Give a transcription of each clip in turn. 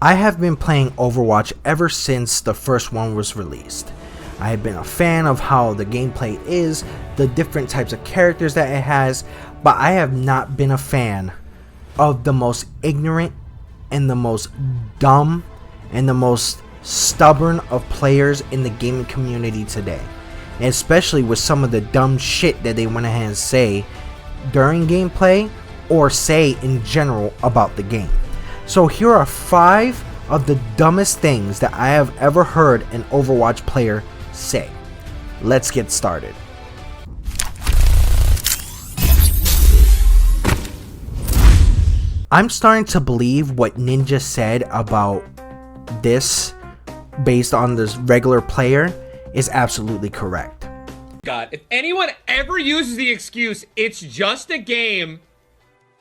I have been playing Overwatch ever since the first one was released. I have been a fan of how the gameplay is, the different types of characters that it has, but I have not been a fan of the most ignorant and the most dumb and the most stubborn of players in the gaming community today. And especially with some of the dumb shit that they went ahead and say during gameplay or say in general about the game. So here are 5 of the dumbest things that I have ever heard an Overwatch player say. Let's get started. I'm starting to believe what Ninja said about this based on this regular player is absolutely correct. God, if anyone ever uses the excuse, it's just a game,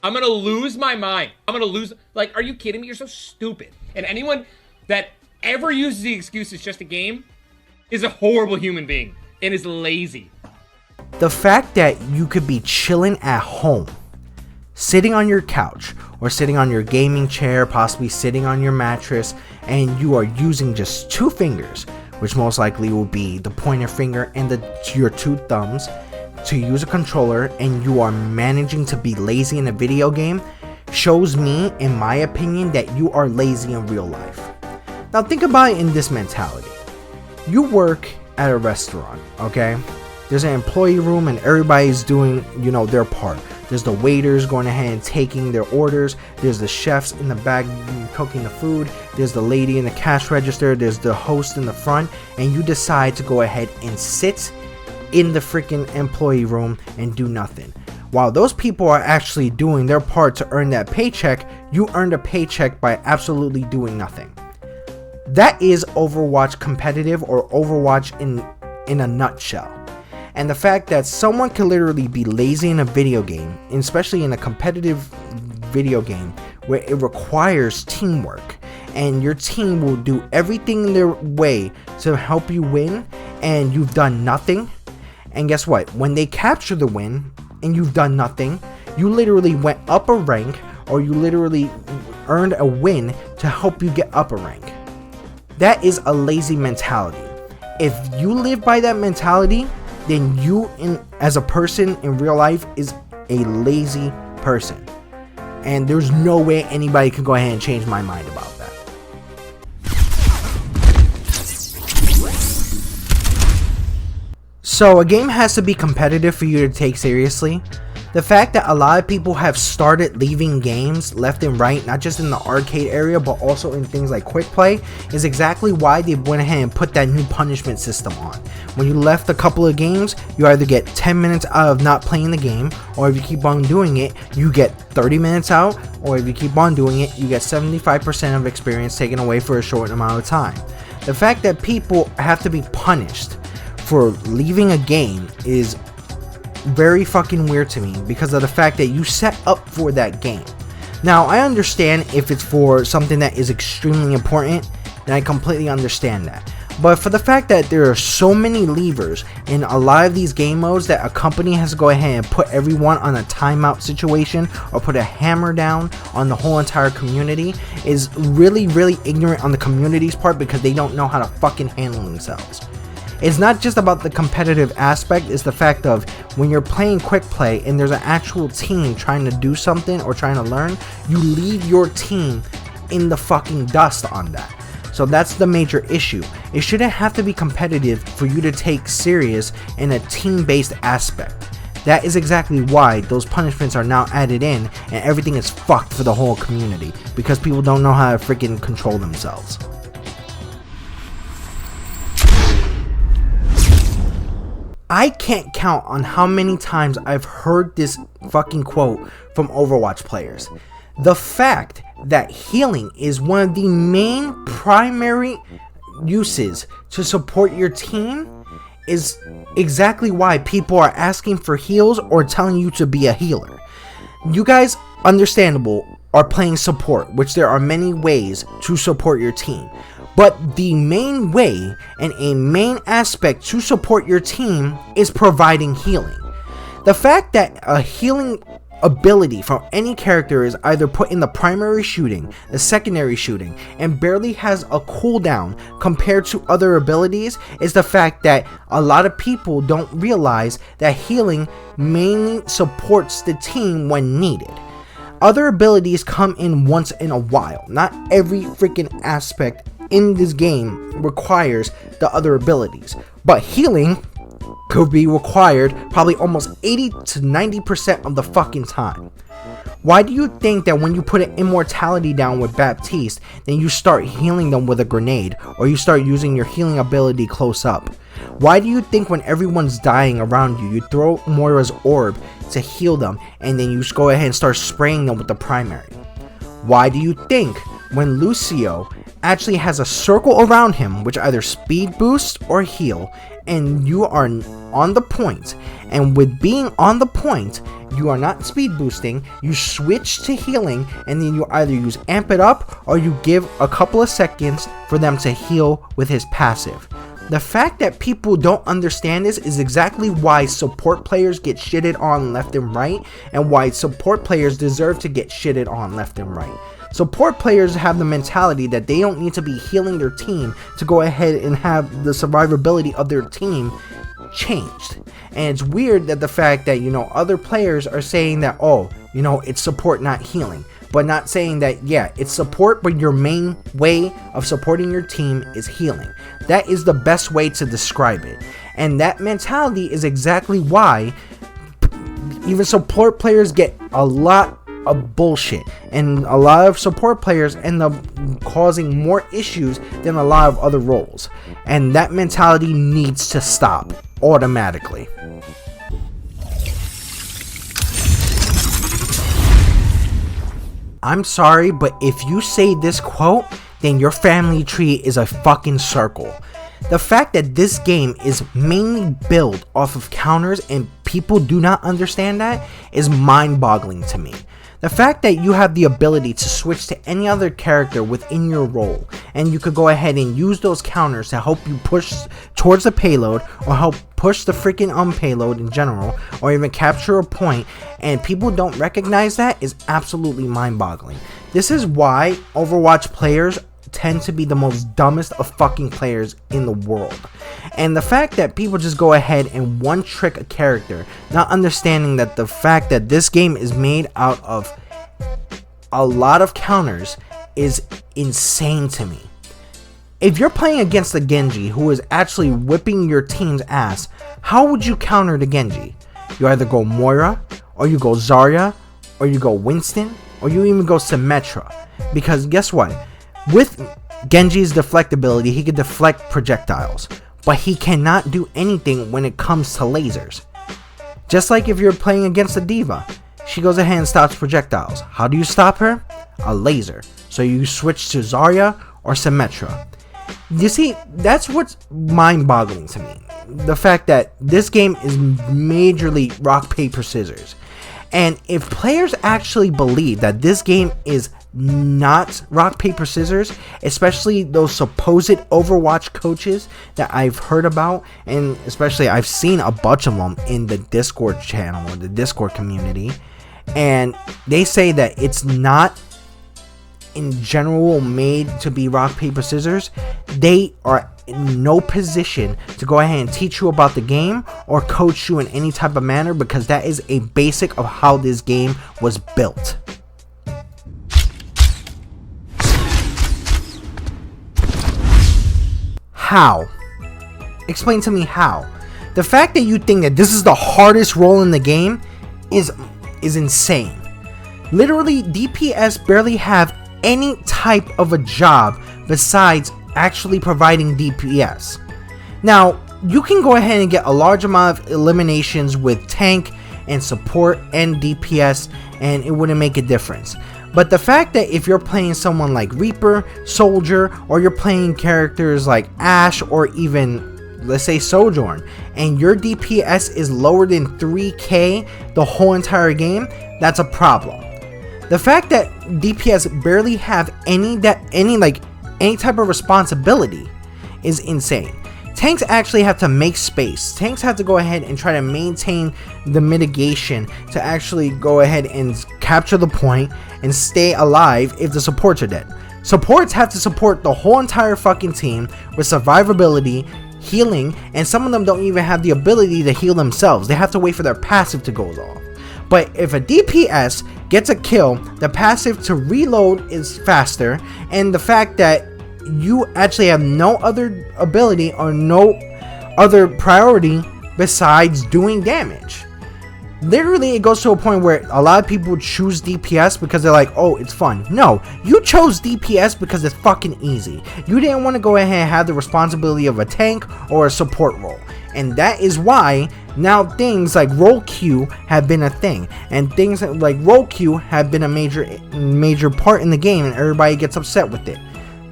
I'm gonna lose my mind. I'm gonna lose, like, are you kidding me? You're so stupid. And anyone that ever uses the excuse it's just a game is a horrible human being and is lazy. The fact that you could be chilling at home, sitting on your couch or sitting on your gaming chair, possibly sitting on your mattress, and you are using just 2 fingers, which most likely will be the pointer finger and your 2 thumbs, to use a controller, and you are managing to be lazy in a video game, shows me, in my opinion, that you are lazy in real life. Now think about it in this mentality. You work at a restaurant, okay? There's an employee room and everybody's doing, their part. There's the waiters going ahead and taking their orders. There's the chefs in the back cooking the food. There's the lady in the cash register. There's the host in the front. And you decide to go ahead and sit in the freaking employee room and do nothing. While those people are actually doing their part to earn that paycheck, you earned a paycheck by absolutely doing nothing. That is Overwatch competitive, or Overwatch in a nutshell. And the fact that someone can literally be lazy in a video game, especially in a competitive video game where it requires teamwork, and your team will do everything in their way to help you win, and you've done nothing. And guess what? When they capture the win and you've done nothing, you literally went up a rank, or you literally earned a win to help you get up a rank. That is a lazy mentality. If you live by that mentality, then you as a person in real life is a lazy person. And there's no way anybody can go ahead and change my mind about that. So a game has to be competitive for you to take seriously. The fact that a lot of people have started leaving games left and right, not just in the arcade area, but also in things like quick play, is exactly why they went ahead and put that new punishment system on. When you left a couple of games, you either get 10 minutes out of not playing the game, or if you keep on doing it, you get 30 minutes out, or if you keep on doing it, you get 75% of experience taken away for a short amount of time. The fact that people have to be punished for leaving a game is very fucking weird to me, because of the fact that you set up for that game. Now, I understand if it's for something that is extremely important, and I completely understand that. But for the fact that there are so many levers in a lot of these game modes that a company has to go ahead and put everyone on a timeout situation or put a hammer down on the whole entire community is really, really ignorant on the community's part, because they don't know how to fucking handle themselves. It's not just about the competitive aspect, it's the fact of when you're playing quick play and there's an actual team trying to do something or trying to learn, you leave your team in the fucking dust on that. So that's the major issue. It shouldn't have to be competitive for you to take serious in a team-based aspect. That is exactly why those punishments are now added in, and everything is fucked for the whole community, because people don't know how to freaking control themselves. I can't count on how many times I've heard this fucking quote from Overwatch players. The fact that healing is one of the main primary uses to support your team is exactly why people are asking for heals or telling you to be a healer. You guys, understandable, are playing support, which there are many ways to support your team. But the main way and a main aspect to support your team is providing healing. The fact that a healing ability from any character is either put in the primary shooting, the secondary shooting, and barely has a cooldown compared to other abilities, is the fact that a lot of people don't realize that healing mainly supports the team when needed. Other abilities come in once in a while. Not every freaking aspect in this game requires the other abilities, but healing could be required probably almost 80 to 90% of the fucking time. Why do you think that when you put an immortality down with Baptiste, then you start healing them with a grenade, or you start using your healing ability close up? Why do you think when everyone's dying around you, you throw Moira's orb to heal them, and then you just go ahead and start spraying them with the primary? Why do you think when Lucio actually has a circle around him which either speed boosts or heal, and you are on the point, and with being on the point, you are not speed boosting, you switch to healing, and then you either use amp it up or you give a couple of seconds for them to heal with his passive. The fact that people don't understand this is exactly why support players get shitted on left and right, and why support players deserve to get shitted on left and right. Support players have the mentality that they don't need to be healing their team to go ahead and have the survivability of their team changed. And it's weird that the fact that, other players are saying that, it's support, not healing. But not saying that, yeah, it's support, but your main way of supporting your team is healing. That is the best way to describe it. And that mentality is exactly why even support players get a lot of bullshit, and a lot of support players end up causing more issues than a lot of other roles, and that mentality needs to stop automatically. I'm sorry, but if you say this quote, then your family tree is a fucking circle. The fact that this game is mainly built off of counters and people do not understand that is mind-boggling to me. The fact that you have the ability to switch to any other character within your role, and you could go ahead and use those counters to help you push towards the payload, or help push the freaking payload in general, or even capture a point, and people don't recognize that, is absolutely mind-boggling. This is why Overwatch players tend to be the most dumbest of fucking players in the world. And the fact that people just go ahead and one trick a character, not understanding that the fact that this game is made out of a lot of counters, is insane to me. If you're playing against the Genji who is actually whipping your team's ass, how would you counter the Genji? You either go Moira, or you go Zarya, or you go Winston, or you even go Symmetra. Because guess what? With Genji's deflectability, he can deflect projectiles, but he cannot do anything when it comes to lasers. Just like if you're playing against a diva, she goes ahead and stops projectiles. How do you stop her? A laser. So you switch to Zarya or Symmetra. You see, that's what's mind-boggling to me. The fact that this game is majorly rock, paper, scissors. And if players actually believe that this game is not rock, paper, scissors, especially those supposed Overwatch coaches that I've heard about, and especially I've seen a bunch of them in the Discord channel or the Discord community, and they say that it's not in general made to be rock, paper, scissors, they are in no position to go ahead and teach you about the game or coach you in any type of manner, because that is a basic of how this game was built. How? Explain to me how. The fact that you think that this is the hardest role in the game is insane. Literally, DPS barely have any type of a job besides actually providing DPS. Now, you can go ahead and get a large amount of eliminations with tank and support and DPS, and it wouldn't make a difference. But the fact that if you're playing someone like Reaper, Soldier, or you're playing characters like Ashe or even, let's say, Sojourn, and your DPS is lower than 3k the whole entire game, that's a problem. The fact that DPS barely have any type of responsibility is insane. Tanks actually have to make space. Tanks have to go ahead and try to maintain the mitigation to actually go ahead and capture the point and stay alive if the supports are dead. Supports have to support the whole entire fucking team with survivability, healing, and some of them don't even have the ability to heal themselves. They have to wait for their passive to go off. But if a DPS gets a kill, the passive to reload is faster, and the fact that you actually have no other ability or no other priority besides doing damage. Literally, it goes to a point where a lot of people choose DPS because they're like, oh, it's fun. No, you chose DPS because it's fucking easy. You didn't want to go ahead and have the responsibility of a tank or a support role. And that is why now things like role queue have been a thing. And things like role queue have been a major part in the game, and everybody gets upset with it.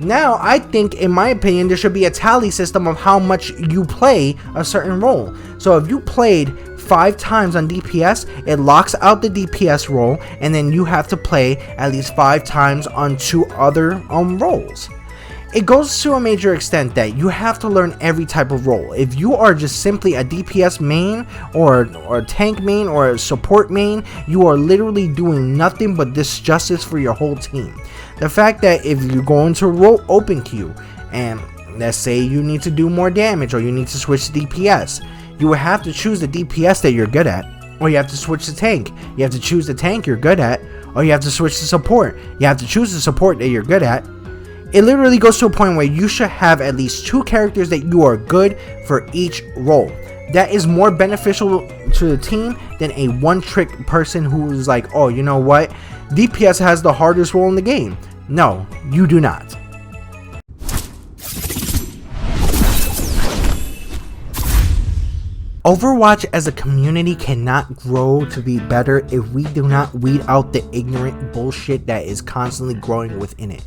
Now, I think, in my opinion, there should be a tally system of how much you play a certain role. So if you played 5 times on DPS, it locks out the DPS role, and then you have to play at least 5 times on 2 other roles. It goes to a major extent that you have to learn every type of role. If you are just simply a DPS main or a tank main or a support main, you are literally doing nothing but disjustice for your whole team. The fact that if you go into open queue and let's say you need to do more damage or you need to switch to DPS, you will have to choose the DPS that you're good at, or you have to switch to tank. You have to choose the tank you're good at, or you have to switch to support. You have to choose the support that you're good at. It literally goes to a point where you should have at least 2 characters that you are good for each role. That is more beneficial to the team than a one-trick person who's like, oh, you know what? DPS has the hardest role in the game. No, you do not. Overwatch as a community cannot grow to be better if we do not weed out the ignorant bullshit that is constantly growing within it.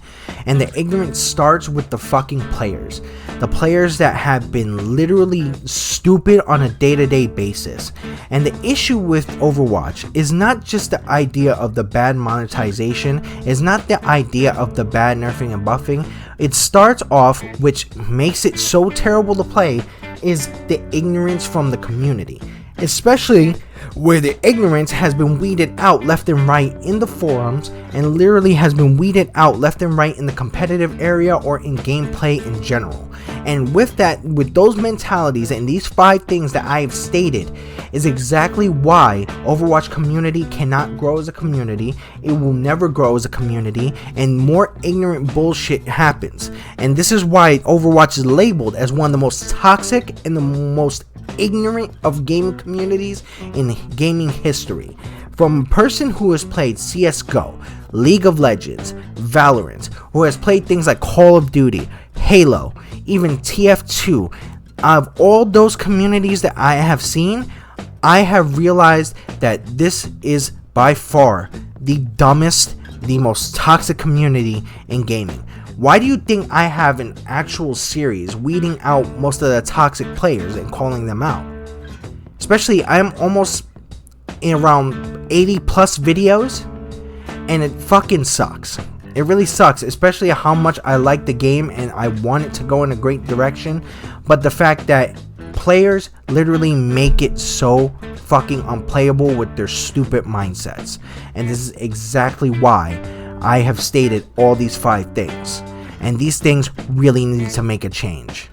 And the ignorance starts with the fucking players. The players that have been literally stupid on a day-to-day basis. And the issue with Overwatch is not just the idea of the bad monetization, it's not the idea of the bad nerfing and buffing. It starts off, which makes it so terrible to play, is the ignorance from the community, especially where the ignorance has been weeded out left and right in the forums and literally has been weeded out left and right in the competitive area or in gameplay in general. And with those mentalities and these 5 things that I have stated is exactly why Overwatch community cannot grow as a community. It will never grow as a community, and more ignorant bullshit happens. And this is why Overwatch is labeled as one of the most toxic and the most ignorant of gaming communities in gaming history. From a person who has played CSGO, League of Legends, Valorant, who has played things like Call of Duty, Halo, even TF2, of all those communities that I have seen, I have realized that this is by far the dumbest, the most toxic community in gaming. Why do you think I have an actual series weeding out most of the toxic players and calling them out? Especially, I'm almost in around 80 plus videos, and it fucking sucks. It really sucks, especially how much I like the game and I want it to go in a great direction, but the fact that players literally make it so fucking unplayable with their stupid mindsets. And this is exactly why I have stated all these 5 things. And these things really need to make a change.